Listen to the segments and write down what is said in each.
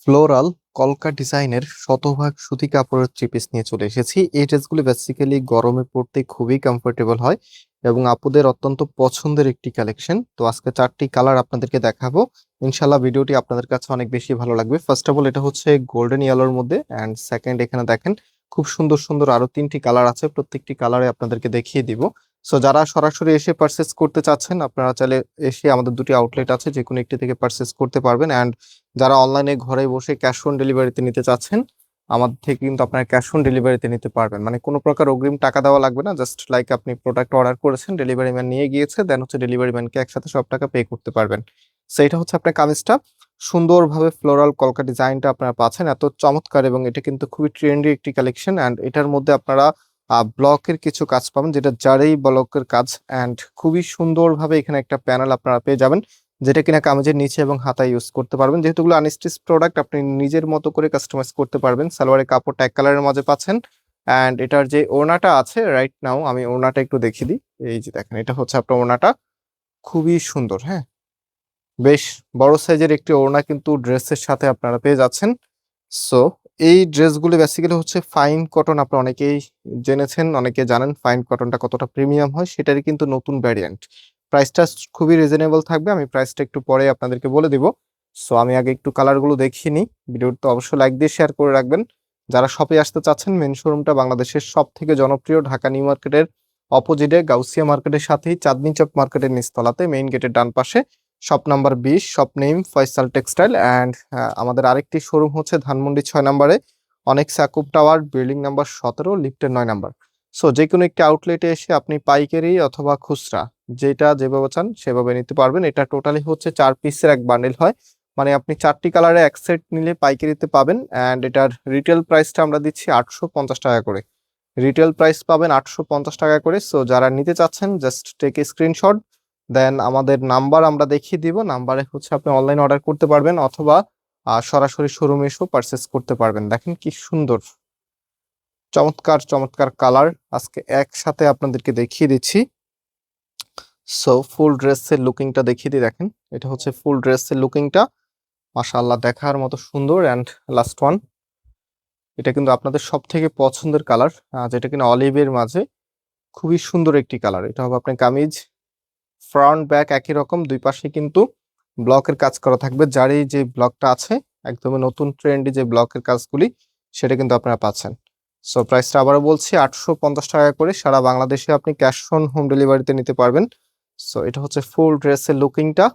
Floral কলকা ডিজাইনের শতভাগ সুতি কাপড়ের থ্রি পিস নিয়ে চলে এসেছি। এই ড্রেসগুলো বেসিক্যালি গরমে পড়তে খুবই কমফোর্টেবল হয় এবং আপুদের অত্যন্ত পছন্দের একটি কালেকশন। তো আজকে 4টি কালার আপনাদেরকে দেখাবো। ইনশাল্লাহ ভিডিওটি আপনাদের কাছে অনেক বেশি ভালো লাগবে। ফার্স্ট অফ অল এটা হচ্ছে গোল্ডেন ইয়েলোর মধ্যে, অ্যান্ড সেকেন্ড এখানে দেখেন খুব সুন্দর সুন্দর আরো 3টি কালার আছে, প্রত্যেকটি কালারে আপনাদেরকে দেখিয়ে দিব। সো যারা সরাসরি এসে পারচেস করতে চাচ্ছেন আপনারা চাইলে এসে আমাদের দুটি আউটলেট আছে, যে কোনো একটি থেকে পারচেস করতে পারবেন। অ্যান্ড যারা অনলাইনে ঘরে বসে ক্যাশ অন ডেলিভারিতে নিতে চাচ্ছেন আমাদের থেকে কিন্তু আপনারা ক্যাশ অন ডেলিভারিতে নিতে পারবেন, মানে কোনো প্রকার অগ্রিম টাকা দেওয়া লাগবে না। জাস্ট লাইক আপনি প্রোডাক্ট অর্ডার করেছেন, ডেলিভারি ম্যান নিয়ে গিয়েছে, দেন হচ্ছে ডেলিভারি ম্যানকে একসাথে সব টাকা পে করতে পারবেন। সো এটা হচ্ছে আপনার কামিজটা, সুন্দরভাবে ফ্লোরাল কলকা ডিজাইনটা আপনারা পাচ্ছেন, এত চমৎকার এবং এটা কিন্তু খুবই ট্রেন্ডি একটি কালেকশন। অ্যান্ড এটার মধ্যে আপনারা ব্লকের কিছু কাজ পাবেন, যেটা জারি ব্লকের কাজ, অ্যান্ড খুবই সুন্দরভাবে এখানে একটা প্যানেল আপনারা পেয়ে যাবেন, যেটা কিনা কামিজের নিচে এবং হাতায় ইউজ করতে পারবেন। যেহেতু এগুলো আনস্টিচ প্রোডাক্ট, আপনি নিজের মতো করে কাস্টমাইজ করতে পারবেন। সালোয়ারের কাপড়টা এক কালারের মাঝে পাচ্ছেন, অ্যান্ড এটার যে ওড়নাটা আছে রাইট নাও আমি ওড়নাটা একটু দেখিয়ে দিই। এই যে দেখেন, এটা হচ্ছে আপনার ওড়নাটা, খুবই সুন্দর। হ্যাঁ, বেশ বড় সাইজের একটি ওড়না কিন্তু ড্রেসের সাথে আপনারা পেয়ে যাচ্ছেন। সো এই ড্রেসগুলো বেসিক্যালি হচ্ছে ফাইন কটন, আপনারা অনেকেই জেনেছেন, অনেকে জানেন ফাইন কটনটা কতটা প্রিমিয়াম হয়, সেটারই কিন্তু নতুন ভ্যারিয়েন্ট। প্রাইসটা খুবই রিজনেবল থাকবে, আমি প্রাইসটা একটু পরে আপনাদেরকে বলে দিব। সো আমি আগে একটু কালারগুলো দেখিয়ে নিই। ভিডিওটা তো অবশ্যই লাইক দিয়ে শেয়ার করে রাখবেন। যারা শপে আসতে চাচ্ছেন, মেন শোরুমটা বাংলাদেশের সব থেকে জনপ্রিয় ঢাকা নিউ মার্কেটের অপোজিটে গাউসিয়া মার্কেটের সাথেই চাঁদনী চক মার্কেটের নিচতলাতে মেইন গেটের ডান পাশে, shop number 20, shop name Faisal textile. And আমাদের আরেকটি শোরুম হচ্ছে ধানমন্ডি 6 নম্বরে অনেক সাকুব টাওয়ার, বিল্ডিং নাম্বার 17, লিফটের 9 নাম্বার। সো যে কোনো একটি আউটলেটে এসে আপনি পাইকারি অথবা খুচরা যেটা যেভাবে চান সেভাবে নিতে পারবেন। এটা টোটালি হচ্ছে 4 পিসের এক বান্ডেল হয়, মানে আপনি 4টি কালারে এক সেট নিলে পাইকারিতে পাবেন। অ্যান্ড এটার রিটেল প্রাইসটা আমরা দিচ্ছি 850 টাকা করে। রিটেল প্রাইস পাবেন 850 টাকা করে। সো যারা নিতে চাচ্ছেন জাস্ট টেক এ স্ক্রিনশট, দেন আমাদের নাম্বার আমরা দেখিয়ে দিব, নাম্বারে হচ্ছে আপনি অনলাইন অর্ডার করতে পারবেন অথবা সরাসরি শোরুমে এসেও পারচেস করতে পারবেন। দেখেন কি সুন্দর চমৎকার চমৎকার কালার আজকে একসাথে আপনাদেরকে দেখিয়ে দিচ্ছি। সো ফুল ড্রেসের লুকিংটা দেখিয়ে দিই। দেখেন এটা হচ্ছে ফুল ড্রেসের লুকিংটা, মাশাআল্লাহ দেখার মতো সুন্দর। অ্যান্ড লাস্ট ওয়ান, এটা কিন্তু আপনাদের সব থেকে পছন্দের কালার, যেটা কিনা অলিভের মাঝে খুবই সুন্দর একটি কালার। এটা হবে আপনার কামিজ, ফ্রন্ট ব্যাক একই রকম, দুই পাশে কিন্তু ব্লকের কাজ করা থাকবে। যার এই যে ব্লকটা আছে একদমই নতুন ট্রেন্ডি যে ব্লকের কাজগুলি, সেটা কিন্তু আপনারা পাচ্ছেন। সো প্রাইসটা আবারও বলছি 850 টাকা করে, সারা বাংলাদেশে আপনি ক্যাশ অন হোম ডেলিভারিতে নিতে পারবেন। সো এটা হচ্ছে ফুল ড্রেসের লুকিংটা।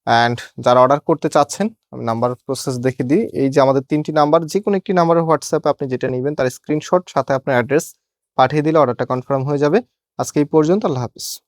অ্যান্ড যারা অর্ডার করতে চাচ্ছেন আমি নাম্বার প্রসেস দেখে দিই। এই যে আমাদের 3টি নাম্বার, যে কোনো একটি নাম্বারের হোয়াটসঅ্যাপে আপনি যেটা নেবেন তার স্ক্রিনশট সাথে আপনার অ্যাড্রেস পাঠিয়ে দিলে অর্ডারটা কনফার্ম হয়ে যাবে। আজকে এই পর্যন্ত, আল্লাহ হাফিজ।